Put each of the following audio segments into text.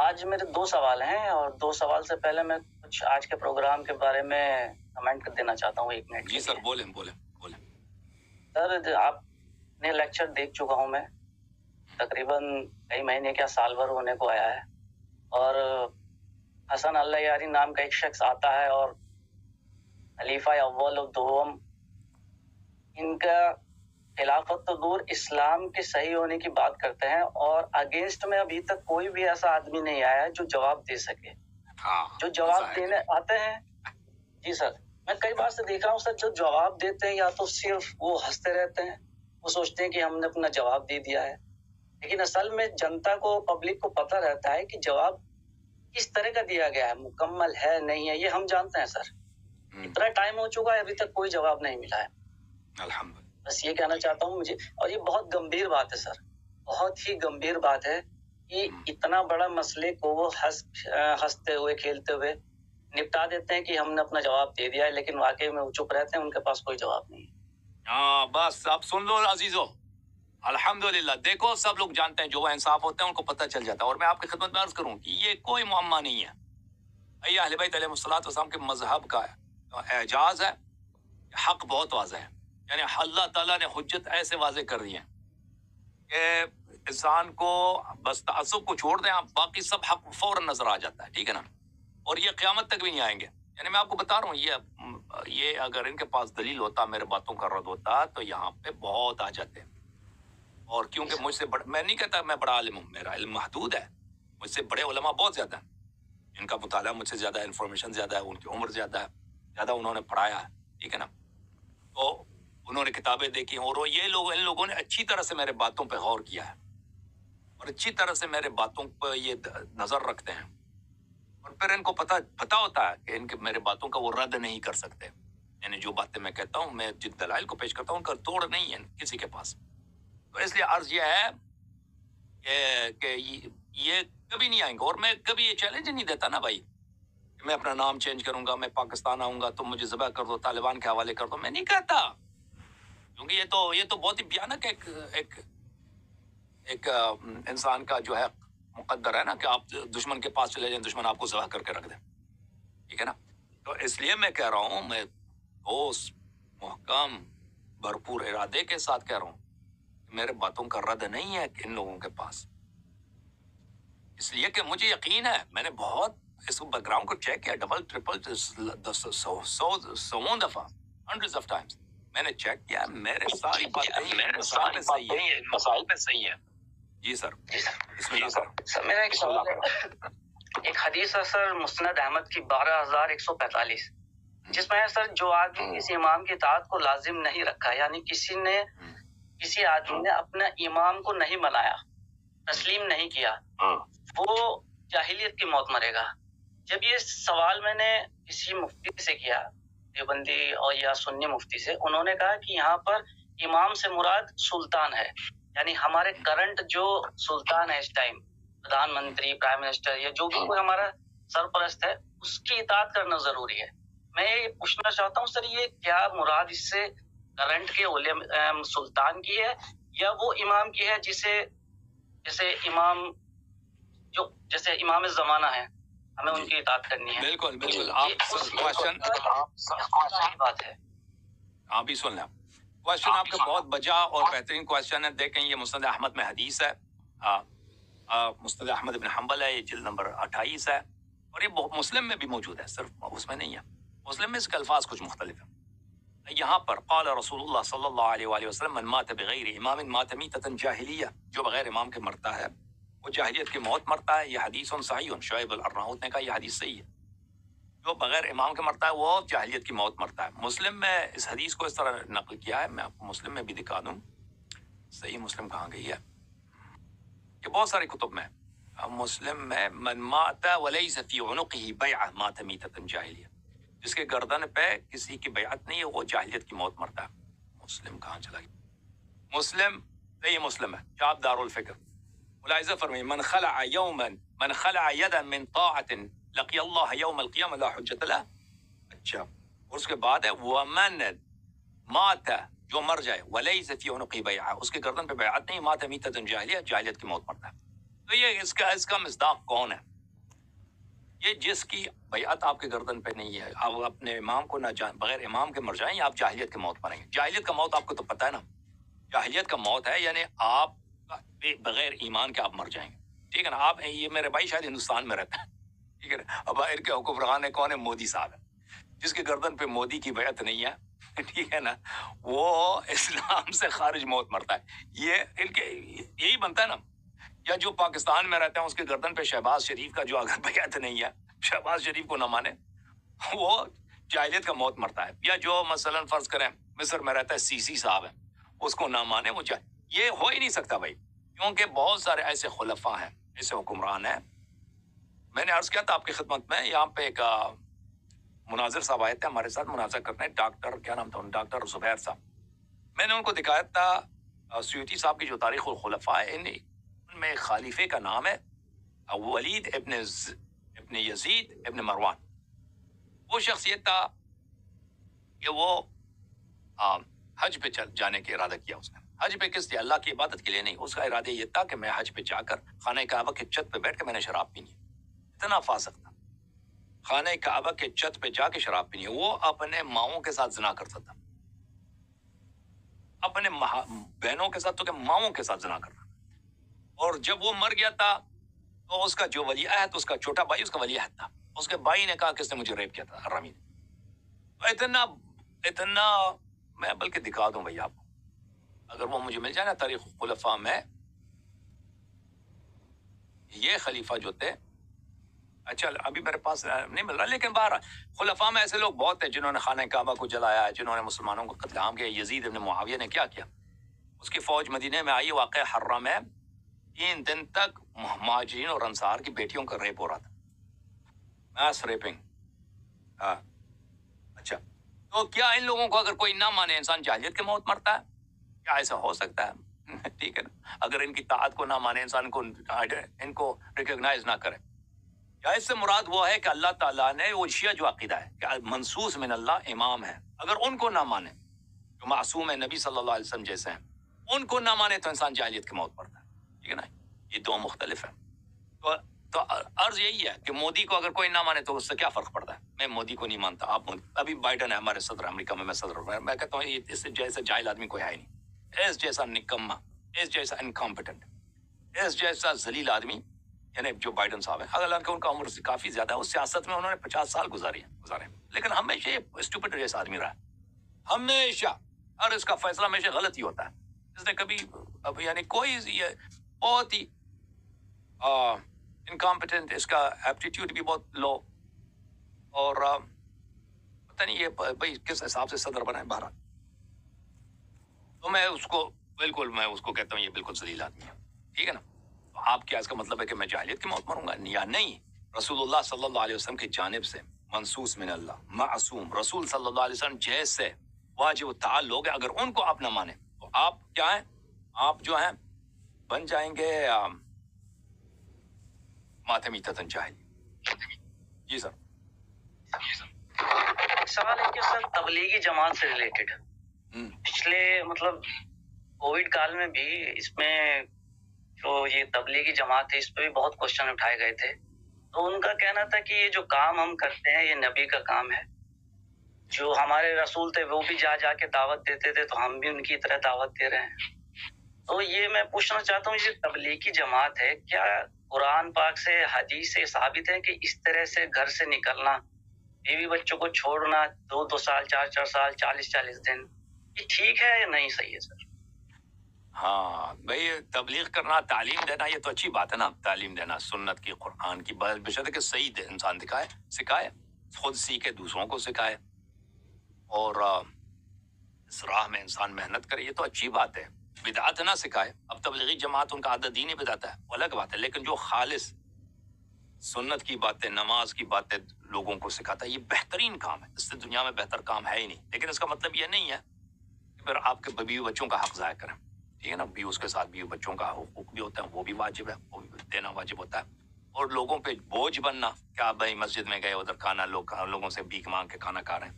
آج میرے 2 سوال ہیں اور 2 سوال سے پہلے میں کچھ آج کے پروگرام کے بارے میں کمنٹ کر دینا چاہتا ہوں 1 منٹ. جی سر بولیں. سر آپ نے لیکچر دیکھ چکا ہوں میں تقریباً کئی مہینے کیا سال بھر ہونے کو آیا ہے اور حسن اللہ یاری نام کا ایک شخص آتا ہے اور خلیفہ اول اور دوم ان کا خلافت تو دور اسلام کے صحیح ہونے کی بات کرتے ہیں اور اگینسٹ میں ابھی تک کوئی بھی ایسا آدمی نہیں آیا ہے جو جواب دے سکے. جو جواب دینے آتے ہیں جی سر میں کئی بار سے دیکھ رہا ہوں سر جو جواب دیتے ہیں یا تو صرف وہ ہنستے رہتے ہیں, وہ سوچتے ہیں کہ ہم نے اپنا جواب دے دیا ہے, لیکن اصل میں جنتا کو پبلک کو پتہ رہتا ہے کہ جواب کس طرح کا دیا گیا ہے, مکمل ہے نہیں ہے, یہ ہم جانتے ہیں سر. اتنا ٹائم ہو چکا ہے ابھی تک کوئی جواب نہیں ملا ہے. الحمدللہ. بس یہ کہنا چاہتا ہوں مجھے, اور یہ بہت گمبھیر بات ہے سر, بہت ہی گمبھیر بات ہے کہ اتنا بڑا مسئلے کو وہ ہنستے ہوئے کھیلتے ہوئے نپٹا دیتے ہیں کہ ہم نے اپنا جواب دے دیا ہے, لیکن واقعی میں وہ چپ رہتے ہیں, ان کے پاس کوئی جواب نہیں ہے. ہاں بس اب سن لو عزیزو, الحمدللہ. دیکھو سب لوگ جانتے ہیں, جو انصاف ہوتے ہیں ان کو پتہ چل جاتا ہے, اور میں آپ کی خدمت میں عرض کروں کہ یہ کوئی معمہ نہیں ہے. یہ اہل بیت علیہ الصلوۃ والسلام کے مذہب کا اعجاز ہے. حق بہت واضح ہے, یعنی اللہ تعالیٰ نے حجت ایسے واضح کر دی ہے کہ انسان کو بس تعصب کو چھوڑ دیں آپ, باقی سب حق فوراً نظر آ جاتا ہے. ٹھیک ہے نا, اور یہ قیامت تک بھی نہیں آئیں گے. یعنی میں آپ کو بتا رہا ہوں, یہ اگر ان کے پاس دلیل ہوتا, میرے باتوں کا رد ہوتا, تو یہاں پہ بہت آ جاتے. اور کیونکہ مجھ سے میں نہیں کہتا میں بڑا عالم ہوں, میرا علم محدود ہے, مجھ سے بڑے علماء بہت زیادہ ہیں, ان کا مطالعہ مجھ سے زیادہ ہے, انفارمیشن زیادہ ہے, ان کی عمر زیادہ ہے, زیادہ انہوں نے پڑھایا ہے. ٹھیک ہے نا, تو انہوں نے کتابیں دیکھی, اور یہ لوگ ان لوگوں نے اچھی طرح سے میرے باتوں پہ غور کیا ہے, اور اچھی طرح سے میرے باتوں پہ یہ نظر رکھتے ہیں, اور پھر ان کو پتا ہوتا ہے کہ ان کے میرے باتوں کا وہ رد نہیں کر سکتے. یعنی جو باتیں میں کہتا ہوں, میں جن دلائل کو پیش کرتا ہوں, ان کا توڑ نہیں ہے کسی کے پاس. تو اس لیے عرض یہ ہے کہ یہ کبھی نہیں آئیں گے, اور میں کبھی یہ چیلنج نہیں دیتا نا بھائی کہ میں اپنا نام چینج کروں گا, میں پاکستان آؤں گا, تم مجھے ذبح کر دو, طالبان کے حوالے کر دو, میں نہیں کہتا. کیونکہ یہ تو بہت ہی بھیانک ایک انسان کا جو ہے مقدر ہے نا, کہ آپ دشمن کے پاس چلے جائیں, دشمن آپ کو ذبح کر کے رکھ دیں. ٹھیک ہے نا, تو اس لیے میں کہہ رہا ہوں, میں ٹھوس محکم بھرپور ارادے کے ساتھ کہہ رہا ہوں, میرے باتوں کا رد نہیں ہے ان لوگوں کے پاس. اس لیے کہ مجھے یقین ہے, میں نے بہت اس بیک گراؤنڈ کو چیک کیا, ڈبل ٹرپل 100 دفعہ, ہنڈریڈ آف ٹائمز میں نے چیک کیا, میرے ساری باتیں مسائل پہ صحیح ہے. جی سر, بسم اللہ سر میرا ایک سوال ہے. ایک حدیث ہے سر مسند احمد کی 12145, جس میں ہے سر جو آدمی کسی امام کی اطاعت کو لازم نہیں رکھا, یعنی کسی آدمی نے اپنا امام کو نہیں منایا, تسلیم نہیں کیا, وہ جاہلیت کی موت مرے گا. جب یہ سوال میں نے کسی مفتی سے کیا, دیوبندی اور یا سنی مفتی سے, انہوں نے کہا کہ یہاں پر امام سے مراد سلطان ہے, یعنی ہمارے کرنٹ جو سلطان ہے اس time, Pradhan Mantri, prime minister, یا جو بھی کوئی ہمارا سرپرست ہے, اس کی اطاعت کرنا ضروری ہے. میں یہ پوچھنا چاہتا ہوں سر, یہ کیا مراد اس سے کرنٹ کے سلطان کی ہے, یا وہ امام کی ہے جیسے امام زمانہ ہے, ہمیں ان کی اطاعت کرنی ہے. بالکل آپ بات ہے. آپ بھی سن لیں, کوشچن آپ کا بہت بجا اور بہترین کوشچن ہے. دیکھیں یہ مسند احمد میں حدیث ہے, مسند احمد بن حنبل ہے, یہ جلد نمبر 28 ہے, اور یہ مسلم میں بھی موجود ہے, صرف اس میں نہیں ہے. مسلم میں اس کے الفاظ کچھ مختلف ہیں. یہاں پر قال رسول اللہ صلی اللہ علیہ وآلہ وسلم من مات بغیر امام مات میتۃ جاہلیہ, جو بغیر امام کے مرتا ہے وہ جاہلیت کی موت مرتا ہے. یہ حدیث صحیح, شعیب الارناؤت نے کہا یہ حدیث صحیح ہے, جو بغیر امام کے مرتا ہے وہ جاہلیت کی موت مرتا ہے. مسلم میں اس حدیث کو اس طرح نقل کیا ہے, میں آپ کو مسلم میں بھی دکھا دوں. صحیح مسلم کہاں گئی ہے, یہ بہت سارے کتب میں. مسلم میں من مات ولیس فی عنقہ بیعہ مات میتۃ جاہلیہ, جس کے گردن پہ کسی کی بیعت نہیں ہے وہ جاہلیت کی موت مرتا ہے. مسلم کہاں چلا گیا؟ مسلم صحیح مسلم ہے, چاپ دار الفکر. ملاحظہ فرمائیے, من خلع یدا من طاعت لقی اللہ یوم القیامہ لا حجت لہ. اچھا, اور اس کے بعد ہے ومن مات, جو مر جائے, ولیس فی عنقہ بیعہ, اس کے گردن پہ بیعت نہیں, مات میتۃ جاہلیہ, جاہلیت کی موت مرتا ہے. تو یہ اس کا مصداق کون ہے؟ یہ جس کی بیعت آپ کے گردن پہ نہیں ہے، آپ اپنے امام کو نہ بغیر امام کے مر جائیں یا آپ جاہلیت کی موت مریں گے. جاہلیت کا موت آپ کو تو پتہ ہے نا، جاہلیت کا موت ہے یعنی آپ بغیر ایمان کے آپ مر جائیں گے. ٹھیک ہے نا. آپ یہ میرے بھائی شاید ہندوستان میں رہتا ہے، ٹھیک ہے نا. اب ان کے حکمران کون ہے؟ مودی صاحب ہے، جس کے گردن پہ مودی کی بیعت نہیں ہے، ٹھیک ہے نا، وہ اسلام سے خارج موت مرتا ہے. یہ ان کے یہی بنتا ہے نا. یا جو پاکستان میں رہتے ہیں اس کے گردن پہ شہباز شریف کا جو اگر بیعت نہیں ہے، شہباز شریف کو نہ مانے، وہ جاہلیت کا موت مرتا ہے. یا جو مثلا فرض کریں مصر میں رہتا ہے سی سی صاحب ہے، اس کو نہ مانے وہ یہ ہو ہی نہیں سکتا بھائی، کیونکہ بہت سارے ایسے خلفاء ہیں، ایسے حکمران ہیں. میں نے عرض کیا تھا آپ کی خدمت میں، یہاں پہ ایک مناظر صاحب آئے تھے ہمارے ساتھ مناظر کرنے، ڈاکٹر کیا نام تھا، ڈاکٹر زبیر صاحب. میں نے ان کو دکھایا تھا سیوطی صاحب کی جو تاریخ الخلفاء ہے، ان میں ایک خلیفے کا نام ہے ولید ابن یزید ابن مروان. وہ شخصیت تھا کہ وہ حج پہ جانے کا ارادہ کیا اس نے. حج پہ کس لیے؟ اللہ کی عبادت کے لیے نہیں. اس کا ارادہ یہ تھا کہ میں حج پہ جا کر خانہ کعبہ کے چھت پہ بیٹھ کے میں نے شراب پینی ہے. اتنا فاسق تھا، خانہ کعبہ کے چھت پہ جا کے شراب پینی ہے. وہ اپنے ماؤں کے ساتھ زنا کرتا تھا، اپنے بہنوں کے ساتھ تو کہ ماؤں کے ساتھ زنا کرتا. اور جب وہ مر گیا تھا تو اس کا جو ولی عہد، اس کا چھوٹا بھائی اس کا ولی عہد تھا. اس کے بھائی نے کہا کہ اس نے مجھے ریپ کیا تھا، حرامی نے. اتنا میں بلکہ دکھا دوں بھائی آپ کو، اگر وہ مجھے مل جائے نا تاریخ خلفاء میں، یہ خلیفہ جو تھے، اچھا ابھی میرے پاس نہیں مل رہا، لیکن باہر خلفاء میں ایسے لوگ بہت تھے جنہوں نے خانہ کعبہ کو جلایا ہے، جنہوں نے مسلمانوں کو قتل عام کیا. یزید ابن معاویہ نے کیا کیا؟ اس کی فوج مدینے میں آئی، واقع حرہ میں 3 دن تک مہاجرین اور انصار کی بیٹیوں کا ریپ ہو رہا تھا، میس ریپنگ. اچھا تو کیا ان لوگوں کو اگر کوئی نہ مانے انسان جاہلیت کے موت مرتا ہے؟ کیا ایسا ہو سکتا ہے؟ ٹھیک ہے نا. اگر ان کی طاعت کو نہ مانے انسان کو، ان کو ریکگنائز نہ کرے، یا اس سے مراد وہ ہے کہ اللہ تعالیٰ نے وہ شیعہ جو عقیدہ ہے کہ منصوص من اللہ امام ہے، اگر ان کو نہ مانے جو معصوم ہے نبی صلی اللہ علیہ وسلم جیسے ہیں، ان کو نہ مانے تو انسان جاہلیت کی موت مرتا ہے. ٹھیک ہے نا. یہ دو مختلف ہیں. تو عرض یہی ہے کہ مودی کو اگر کوئی نہ مانے تو اس سے کیا فرق پڑتا ہے؟ میں مودی کو نہیں مانتا، آپ ابھی بائیڈن ہے ہمارے صدر امریکہ میں صدر ہوں، میں کہتا ہوں اس جیسا جاہل آدمی کوئی ہے ہی نہیں، اس جیسا نکما، اس جیسا انکمپٹنٹ، اس جیسا ذلیل آدمی یعنی جو بائیڈن صاحب ہے. حالانکہ ان کا عمر سے کافی زیادہ ہے، اس سیاست میں انہوں نے 50 سال گزارے، لیکن ہمیشہ یہ اسٹوپڈ جیسا آدمی رہا ہے ہمیشہ، اور اس کا فیصلہ ہمیشہ غلط ہی ہوتا ہے. اس نے کبھی اب یعنی کوئی یہ بہت ہی انکمپٹنٹ، اس کا ایپٹیٹیوڈ بھی بہت لو، اور پتہ نہیں یہ بھائی کس حساب سے صدر بنا ہے بہرحال. تو میں اس کو بالکل، میں اس کو کہتا ہوں یہ بالکل ذلیل آدمی ہے. ٹھیک ہے نا. تو آپ کیا اس کا مطلب ہے کہ میں جاہلیت کی موت مروں گا؟ یا نہیں. رسول اللہ صلی اللہ علیہ وسلم کی جانب سے منصوص من اللہ معصوم رسول صلی اللہ علیہ وسلم جیسے واجب التعال لوگ ہیں، اگر ان کو آپ نہ مانیں تو آپ کیا ہیں؟ آپ جو ہیں بن جائیں گے ماتمیتاً جاہل. جی سر. سوال ہے کہ سر تبلیغی جماعت سے ریلیٹڈ پچھلے مطلب کووڈ کال میں بھی اس میں جو یہ تبلیغی جماعت ہے اس پہ بھی بہت کوشچن اٹھائے گئے تھے. تو ان کا کہنا تھا کہ یہ جو کام ہم کرتے ہیں یہ نبی کا کام ہے، جو ہمارے رسول تھے وہ بھی جا کے دعوت دیتے تھے تو ہم بھی ان کی طرح دعوت دے رہے ہیں. تو یہ میں پوچھنا چاہتا ہوں، یہ تبلیغی جماعت ہے، کیا قرآن پاک سے حدیث سے ثابت ہے کہ اس طرح سے گھر سے نکلنا، بیوی بچوں کو چھوڑنا 2 سال 4 سال 40 دن، یہ ٹھیک ہے یا نہیں صحیح ہے سر؟ ہاں بھائی، تبلیغ کرنا، تعلیم دینا، یہ تو اچھی بات ہے نا. تعلیم دینا سنت کی، قرآن کی، بشرط کہ صحیح انسان سکھائے، خود سیکھے، دوسروں کو سکھائے، اور اس راہ میں انسان محنت کرے، یہ تو اچھی بات ہے. بدعت نہ سکھائے. اب تبلیغی جماعت ان کا عادت دینی بدعت ہے، وہ الگ بات ہے، لیکن جو خالص سنت کی باتیں، نماز کی باتیں لوگوں کو سکھاتا ہے، یہ بہترین کام ہے. اس سے دنیا میں بہتر کام ہے ہی نہیں. لیکن اس کا مطلب یہ نہیں ہے کہ پھر آپ کے بیوی بچوں کا حق ضائع کریں. ٹھیک ہے نا. بھی اس کے ساتھ بیوی بچوں کا حقوق بھی ہوتا ہے، وہ بھی واجب ہے، وہ بھی دینا واجب ہوتا ہے. اور لوگوں پہ بوجھ بننا، کیا بھائی مسجد میں گئے ادھر کھانا لوگوں سے بھیک مانگ کے کھانا کھا رہے ہیں،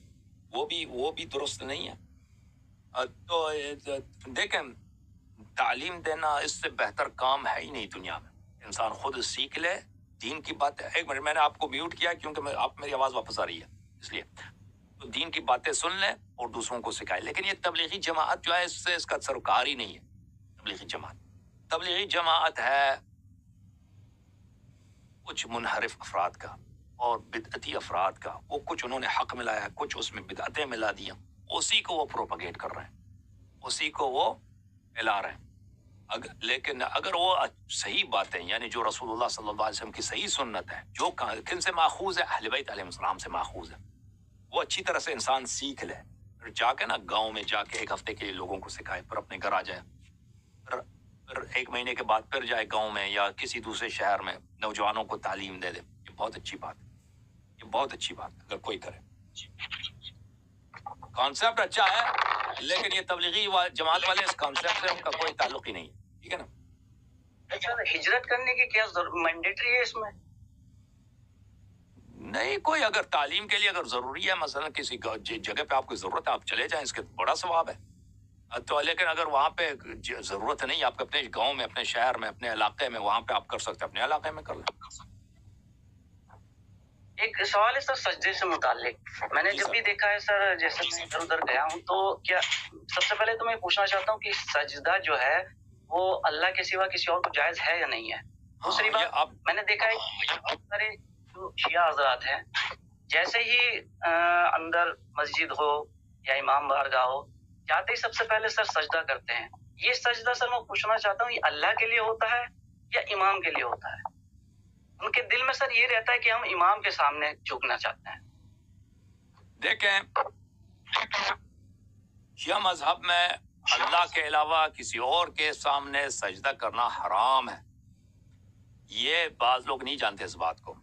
وہ بھی درست نہیں ہے. تو دیکھیں، تعلیم دینا اس سے بہتر کام ہے ہی نہیں دنیا میں. انسان خود سیکھ لے دین کی بات ہے. ایک منٹ میں نے آپ کو میوٹ کیا کیونکہ آپ میری آواز واپس آ رہی ہے اس لیے. تو دین کی باتیں سن لیں اور دوسروں کو سکھائیں. لیکن یہ تبلیغی جماعت جو ہے اس کا سروکار ہی نہیں ہے. تبلیغی جماعت ہے کچھ منحرف افراد کا اور بدعتی افراد کا. وہ کچھ انہوں نے حق ملایا, کچھ اس میں بدعتیں ملا دیا, اسی کو وہ پروپیگیٹ کر رہے ہیں, اسی کو وہ پھیلا رہے ہیں. لیکن اگر وہ صحیح باتیں یعنی جو رسول اللہ صلی اللہ علیہ وسلم کی صحیح سنت ہے, جو کن سے ماخوذ ہے, اہل بیت علیہ السلام سے ماخوذ ہے, وہ اچھی طرح سے انسان سیکھ لے, پھر جا کے نا گاؤں میں جا کے ایک ہفتے کے لیے لوگوں کو سکھائے, پھر اپنے گھر آ جائے, پھر ایک مہینے کے بعد پھر جائے گاؤں میں یا کسی دوسرے شہر میں نوجوانوں کو تعلیم دے دے. یہ بہت اچھی بات ہے, یہ بہت اچھی بات ہے اگر کوئی کرے. کانسیپٹ اچھا ہے لیکن یہ تبلیغی جماعت والے اس کانسیپٹ سے ان کا کوئی تعلق ہی نہیں ہے. ٹھیک ہے نا. اچھا, ہجرت کرنے کی کیا مینڈیٹری ہے اس میں؟ نہیں, کوئی اگر تعلیم کے لیے اگر ضروری ہے, مثلا کسی جگہ پہ آپ کو ضرورت ہے, آپ چلے جائیں, اس کے بڑا ثواب ہے. تو لیکن اگر وہاں پہ ضرورت نہیں, آپ اپنے گاؤں میں, اپنے شہر میں, اپنے علاقے میں, وہاں پہ آپ کر سکتے ہیں, اپنے علاقے میں کر لیں. ایک سوال ہے سر سجدے سے متعلق. میں نے جب بھی دیکھا ہے سر, جیسے میں ادھر ادھر گیا ہوں, تو کیا سب سے پہلے تو میں پوچھنا چاہتا ہوں کہ سجدہ جو ہے وہ اللہ کے سوا کسی اور کو جائز ہے یا نہیں ہے. دوسری بات, میں نے دیکھا ہے بہت سارے جو شیعہ حضرات ہیں, جیسے ہی اندر مسجد ہو یا امام بارگاہ ہو, جاتے ہی سب سے پہلے سر سجدہ کرتے ہیں. یہ سجدہ سر میں پوچھنا چاہتا ہوں, یہ اللہ کے لیے ہوتا ہے یا امام کے لیے ہوتا ہے؟ ان کے دل میں سر یہ رہتا ہے کہ ہم امام کے سامنے جھکنا چاہتے ہیں. دیکھیں, شیعہ مذہب میں اللہ کے علاوہ کسی اور کے سامنے سجدہ کرنا حرام ہے. یہ بعض لوگ نہیں جانتے اس بات کو.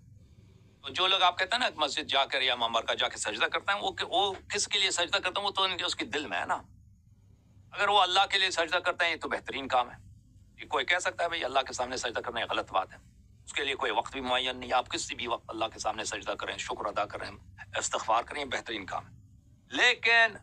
تو جو لوگ آپ کہتے ہیں نا مسجد جا کر یا امام کا جا کے سجدہ کرتا ہے, وہ کس کے لیے سجدہ کرتا ہے؟ وہ تو اس کے دل میں ہے نا. اگر وہ اللہ کے لیے سجدہ کرتے ہیں یہ تو بہترین کام ہے. یہ کوئی کہہ سکتا ہے بھائی اللہ کے سامنے سجدہ کرنا یہ غلط بات ہے, اس کے لیے کوئی وقت بھی معین نہیں. آپ کسی بھی وقت اللہ کے سامنے سجدہ کریں, شکر ادا کریں, استغفار کریں, بہترین کام ہے. لیکن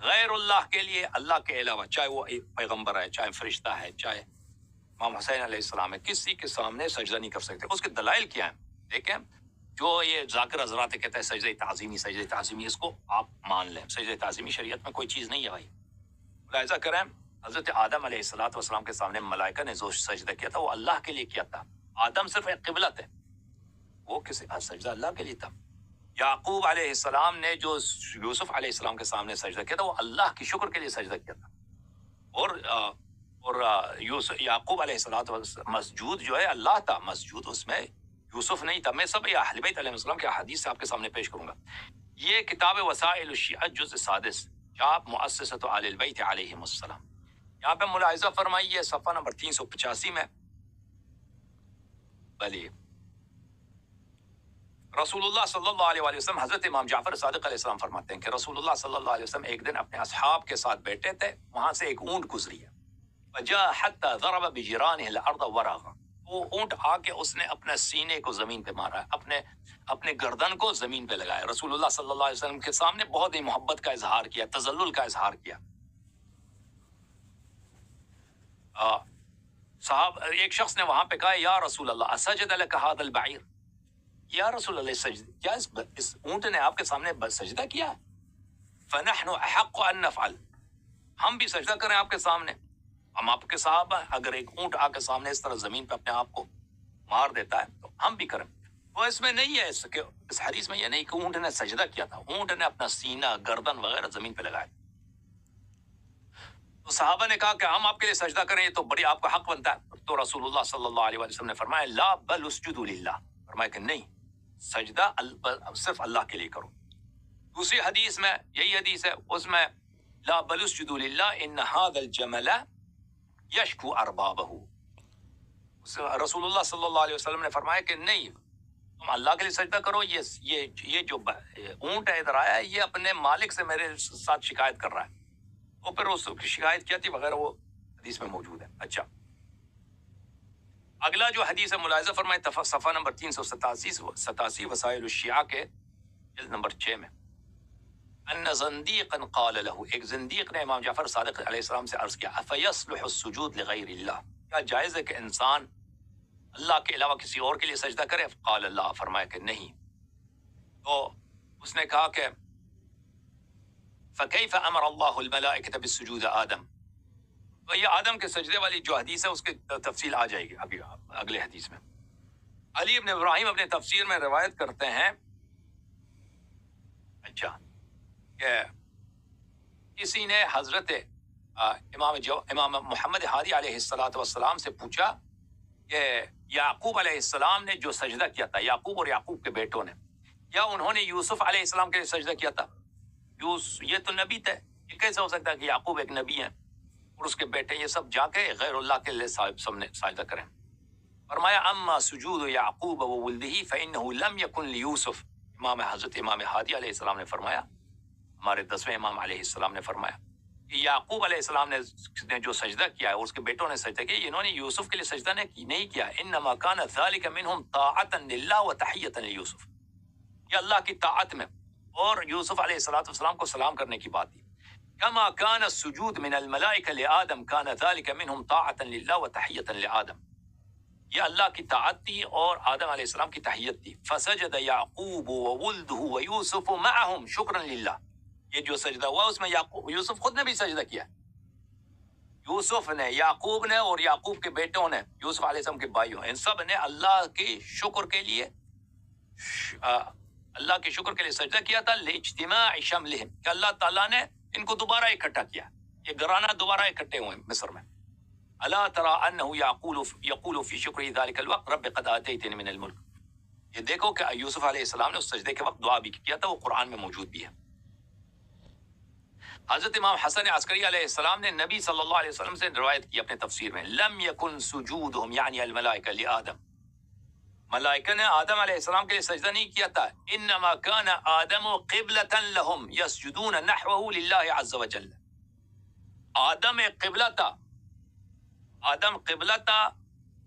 غیر اللہ کے لیے, اللہ کے علاوہ, چاہے وہ پیغمبر ہے, چاہے فرشتہ ہے, چاہے امام حسین علیہ السلام ہے, کسی کے سامنے سجدہ نہیں کر سکتے. اس کے دلائل کیا ہیں؟ دیکھیں, جو یہ ذاکر حضرات کہتا ہے سجدہ تعظیمی, اس کو آپ مان لیں. سجدہ تعظیمی شریعت میں کوئی چیز نہیں ہے بھائی. ملاحظہ کریں, حضرت آدم علیہ السلام کے سامنے ملائکہ نے جو سجدہ کیا تھا وہ اللہ کے لیے کیا تھا. آدم صرف ایک قبلت ہے, وہ کسی سجدہ اللہ کے لیے تھا. یعقوب علیہ السلام نے جو یوسف علیہ السلام کے سامنے سجدہ کیا تھا وہ اللہ کی شکر کے لیے سجدہ کیا تھا. اور یعقوب علیہ السلام مسجود جو ہے اللہ تھا, مسجود اس میں یوسف نہیں تھا. میں سب اہل بیت علیہ السلام کے احادیث سے آپ کے سامنے پیش کروں گا. یہ کتاب وسائل الشیعہ جزء 6 چاپ مؤسسۃ آل البیت علیہم السلام. یہاں پہ ملاحظہ فرمائیے صفحہ نمبر 385 میں. بلی رسول اللہ صلی اللہ علیہ وسلم, حضرت امام جعفر صادق علیہ السلام فرماتے ہیں کہ رسول اللہ صلی اللہ علیہ وسلم ایک دن اپنے اصحاب کے ساتھ بیٹھے تھے, وہاں سے ایک اونٹ گزری ہے. فجاء حتى ضرب بجرانه الارض ورغا, وہ اونٹ آ کے اس نے اپنے سینے کو زمین پہ مارا ہے, اپنے گردن کو زمین پہ لگایا. رسول اللہ صلی اللہ علیہ وسلم کے سامنے بہت ہی محبت کا اظہار کیا, تذلل کا اظہار کیا. صاحب ایک شخص نے وہاں پہ کہا, یا رسول اللہ اسجد لك هذا البعير, یا رسول اللہ کیا اس اونٹ نے آپ کے سامنے سجدہ کیا؟ فنحن احق ان نفعل, ہم بھی سجدہ کریں آپ کے سامنے, ہم آپ کے صحابہ, اگر ایک اونٹ آ کے سامنے اس طرح زمین پہ اپنے آپ کو مار دیتا ہے تو ہم بھی کریں. وہ اس میں نہیں ہے, اس حدیث میں یہ نہیں کہ اونٹ نے سجدہ کیا تھا, اونٹ نے اپنا سینہ, گردن وغیرہ زمین پہ لگایا. تو صحابہ نے کہا کہ ہم آپ کے لیے سجدہ کریں, یہ تو بڑی آپ کا حق بنتا ہے. تو رسول اللہ صلی اللہ علیہ وسلم نے فرمایا لا بل اسجدوا للہ, فرمایا کہ نہیں, سجدہ صرف اللہ کے لیے کرو. دوسری حدیث میں یہی حدیث ہے, اس میں لا بل اسجدوا للہ ان هذا الجمل یشکو اربابہ. رسول اللہ صلی اللہ علیہ وسلم نے فرمایا کہ نہیں, تم اللہ کے لیے سجدہ کرو, یہ جو اونٹ ہے ادھر آیا ہے یہ اپنے مالک سے میرے ساتھ شکایت کر رہا ہے. اور پھر اس کی شکایت کیا تھی وغیرہ وہ حدیث میں موجود ہے. اچھا, اگلا جو حدیث ہے ملاحظہ فرمائے صفحہ نمبر 387 وسائل الشیعہ کے جلد نمبر 6 میں. ان زندیقا قال له, ایک زندیق نے امام جعفر صادق علیہ السلام سے عرض کیا, افیصلح السجود لغیر اللہ, کیا جائز ہے کہ انسان اللہ کے علاوہ کسی اور کے لیے سجدہ کرے؟ قال اللہ، فرمایا کہ نہیں. تو اس نے کہا کہ فَكَيْفَ أَمَرَ اللَّهُ الْمَلَائِكَةَ بِالسُّجُودِ آدم. تو یہ آدم کے سجدے والی جو حدیث ہے اس کی تفصیل آ جائے گی ابھی اگلے حدیث میں. علی ابن ابراہیم اپنے تفسیر میں روایت کرتے ہیں اچھا کہ کسی نے حضرت امام محمد ہادی علیہ السلام سے پوچھا کہ یعقوب علیہ السلام نے جو سجدہ کیا تھا، یعقوب اور یعقوب کے بیٹوں نے، کیا انہوں نے یوسف علیہ السلام کے لیے سجدہ کیا تھا؟ یہ تو نبی تھے، یہ کیسے ہو سکتا ہے کہ یعقوب ایک نبی ہیں اور اس کے بیٹے یہ سب جا کے غیر اللہ کے لیے سجدہ کریں؟ فرمایا اما سجود یعقوب وولدہ فانہ لم یکن لیوسف. حضرت امام ہادی علیہ السلام نے فرمایا، ہمارے 10ویں امام علیہ السلام نے فرمایا کہ یعقوب علیہ السلام نے جو سجدہ کیا ہے اور اس کے بیٹوں نے سجدہ کیا، انہوں نے یوسف کے لیے سجدہ نہیں کیا. انما کان ذلک منہم طاعتا للہ وتحیۃ لیوسف، یہ اللہ کی طاعت میں اور یوسف علیہ السلام کو سلام کرنے کی بات تھی. کما کان السجود من الملائکہ لآدم کان ذلک منہم طاعتا للہ وتحیۃ لآدم، یہ اللہ کی طاعت تھی اور آدم علیہ السلام کی تحیت تھی. فسجد یعقوب وولدہ ویوسف معہم شکرا للہ، یہ جو سجدہ ہوا اس میں یوسف خود نے بھی سجدہ کیا. یوسف نے، یعقوب نے اور یعقوب کے بیٹوں نے، یوسف علیہ السلام کے بھائیوں، ان سب نے اللہ کے شکر کے لیے سجدہ کیا تھا. لاجتماع شملہم، کہ اللہ تعالیٰ نے ان کو دوبارہ اکٹھا کیا، یہ گھرانہ دوبارہ اکٹھے ہوئے مصر میں. الا ترى انه يقول في شکر ذلك الوقت رب قد آتيتني من الملک، یہ دیکھو کہ یوسف علیہ السلام نے اس سجدے کے وقت دعا بھی کیا تھا، وہ قرآن میں موجود بھی ہے. حضرت امام حسن عسکری علیہ السلام نے نبی صلی اللہ علیہ وسلم سے روایت کی اپنے تفسیر میں، لم يكن سجودهم یعنی الملائکہ لآدم، ملائکہ نے آدم علیہ السلام کے لیے سجدہ نہیں کیا تھا. انما كان آدم قبلة لهم يسجدون نحوه لله عز وجل، آدم ایک قبلہ تھا، آدم قبلہ تھا،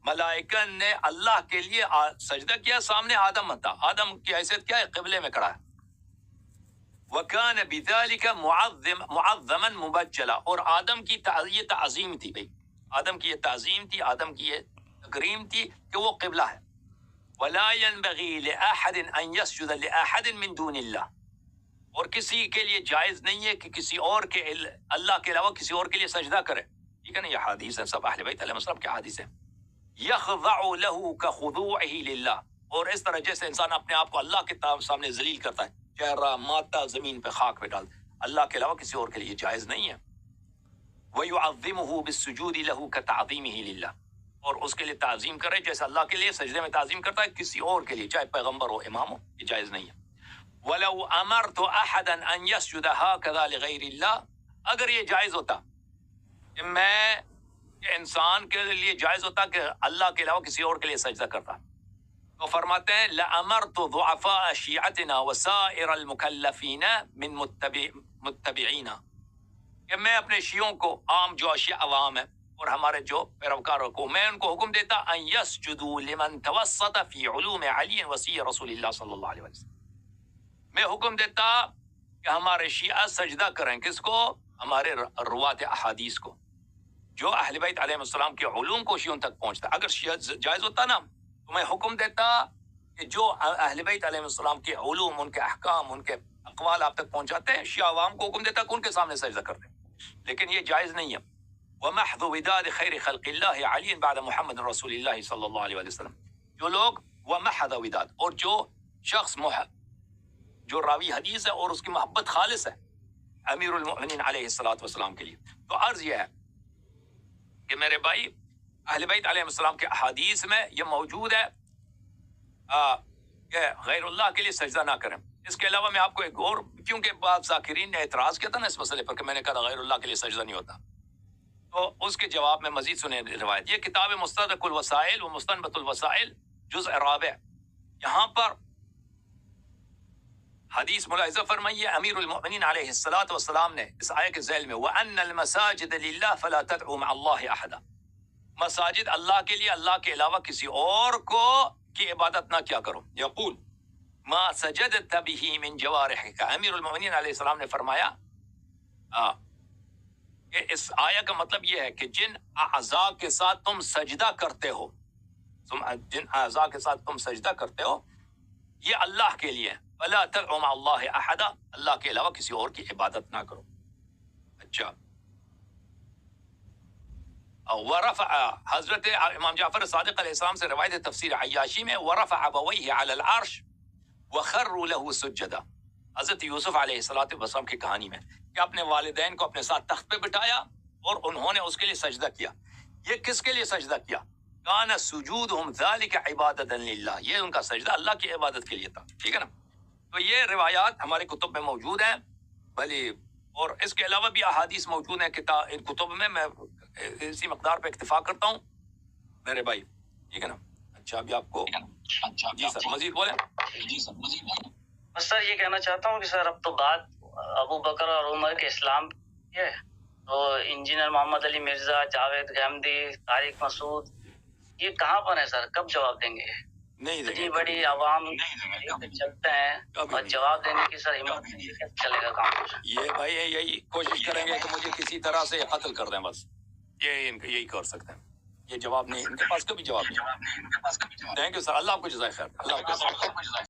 ملائکہ نے اللہ کے لیے سجدہ کیا، سامنے آدم تھا، آدم کی حیثیت کیا ہے؟ قبلے میں کھڑا ہے. وَكَانَ بِذَلِكَ مُعَظَّمًا مُبَجَّلًا، اور آدم کی یہ تعظیم تھی بھائی، آدم کی یہ تعظیم تھی، آدم کی یہ تکریم تھی کہ وہ قبلہ ہے. وَلَا يَنبَغِي لِأَحَدٍ أَن يَسْجُدَ لِأَحَدٍ مِّن دُونِ اللَّهِ، اور کسی کے لیے جائز نہیں ہے کہ کسی اور کے اللہ کے علاوہ کسی اور کے لیے سجدہ کرے. ٹھیک ہے نا، یہ حدیث ہے، سب اہل بیت علیہ السلام کے حدیث ہے. یخضع له كخضوعه للہ، اور اس طرح جیسے انسان اپنے آپ کو اللہ کے سامنے ذلیل کرتا ہے، چہرہ ماتا زمین پہ خاک پہ ڈال، اللہ کے علاوہ کسی اور کے لیے جائز نہیں ہے. وَيُعَظِّمُهُ بِالسُّجُودِ لَهُ كَتَعْظِيمِهِ لِلَّهِ، اور اس کے لیے تعظیم کرے جیسے اللہ کے لیے سجدے میں تعظیم کرتا ہے، کسی اور کے لیے چاہے پیغمبر ہو، امام ہو، یہ جائز نہیں ہے. وَلَوْ أَمَرْتُ أَحَدًا أَن يَسْجُدَ هَكَذَا لِغَيْرِ اللَّهِ، اگر یہ جائز ہوتا کہ انسان کے لیے جائز ہوتا کہ اللہ کے علاوہ کسی اور کے لیے سجدہ کرتا، تو فرماتے ہیں لَأَمَرْتُ ضُعَفَاءَ شِيعَتِنَا وَسَائِرَ الْمُكَلَّفِينَ مِن مُتَّبِعِينَ، کہ میں اپنے شیعوں کو، عام جو اشیاء عوام ہیں اور ہمارے جو پیروکاروں کو، میں ان کو حکم دیتا ان يسجدوا لمن توسط في علوم علی وصی رسول اللہ صلی اللہ علیہ وسلم، میں حکم دیتا کہ ہمارے شیعہ سجدہ کریں، کس کو؟ ہمارے روات احادیث کو، جو اہل بیت علیہ السلام کے علوم کو شیعوں تک پہنچتا. اگر شیعہ جائز ہوتا نا تو میں حکم دیتا کہ جو اہل بیت علیہ السلام کے علوم، ان کے احکام، ان کے اقوال آپ تک پہنچاتے ہیں، شیعہ عوام کو حکم دیتا کہ ان کے سامنے سجدہ کر دیں، لیکن یہ جائز نہیں ہے. وَمَحْضُ وِدَادِ خَيْرِ خَلْقِ اللَّهِ عَلِيٍّ بَعْدَ مُحَمَّدٍ رسول اللہ صلی اللہ علیہ وسلم، جو لوگ وَمَحْضَ وِدَاد، اور جو شخص جو راوی حدیث ہے اور اس کی محبت خالص ہے امیر المؤمنین علیہ السلام کے لیے، تو عرض یہ ہے کہ میرے بھائی اہل بیت علیہ السلام کے احادیث میں یہ موجود ہے کہ غیر اللہ کے لیے سجدہ نہ کریں. اس کے علاوہ میں آپ کو ایک اور، کیونکہ بعض ذاکرین نے اعتراض کیا تھا نا اس مسئلے پر کہ میں نے کہا غیر اللہ کے لیے سجدہ نہیں ہوتا، تو اس کے جواب میں مزید سنیں روایت. یہ کتاب مستدرک الوسائل و مستنبط الوسائل جزء رابع، یہاں پر حدیث ملاحظہ فرمائیے امیر المؤمنین علیہ السلام نے اس آیت کے ذیل میں وَأَنَّ الْمَسَاجِدَ لِلَّهِ فَلَا تَدْعُوا مَعَ اللَّهِ أَحَدًا، مساجد اللہ کے لیے، اللہ کے علاوہ کسی اور کو کی عبادت نہ کیا کرو. یقول ما سجدت به من جوارحك، امیر المؤمنین علیہ السلام نے فرمایا کہ اس آیت کا مطلب یہ ہے کہ جن اعضاء کے ساتھ تم سجدہ کرتے ہو، تم جن اعضاء کے ساتھ تم سجدہ کرتے ہو یہ اللہ کے لیے ولا تدعوا مع اللہ احد، اللہ کے علاوہ کسی اور کی عبادت نہ کرو. اچھا، ورفع حضرت امام جعفر صادق علیہ السلام سے روایت تفسیر عیاشی میں ورفع ابویہ علی العرش وخروا له سجدا، حضرت یوسف علیہ السلام کی کہانی میں کہ اپنے والدین کو اپنے ساتھ تخت پہ بٹھایا اور انہوں نے اس کے لیے سجدہ کیا. یہ کس کے لیے سجدہ کیا؟ کان سجودہم ذلک عبادۃ للہ، یہ ان کا سجدہ اللہ کی عبادت کے لیے تھا. ٹھیک ہے نا؟ تو یہ روایات ہمارے کتب میں موجود ہیں بھلی، اور اس کے علاوہ بھی احادیث موجود ہیں ان کتب میں. میں اسی مقدار پہ اکتفا کرتا ہوں میرے بھائی. ٹھیک ہے نا؟ اچھا ابھی آپ کو جی سر مزید بولیں. بس سر یہ کہنا چاہتا ہوں کہ سر اب تو بات ابو بکر اور عمر کے اسلام کی ہے، تو انجینئر محمد علی مرزا، جاوید گہمدی، طارق مسعود یہ کہاں پر ہے سر؟ کب جواب دیں گے؟ نہیں دیں گے، اتنی بڑی عوام چلتے ہیں اور جواب دینے کی سر ہمت نہیں ہے، چلے گا کام. یہ بھائی یہی کوشش کریں گے کہ مجھے کسی طرح سے قتل کر دیں، بس یہی کر سکتے ہیں. یہ جواب نہیں، ان کے پاس کبھی جواب نہیں. تھینک یو سر، اللہ آپ کو جزائے خیر. اللہ حافظ.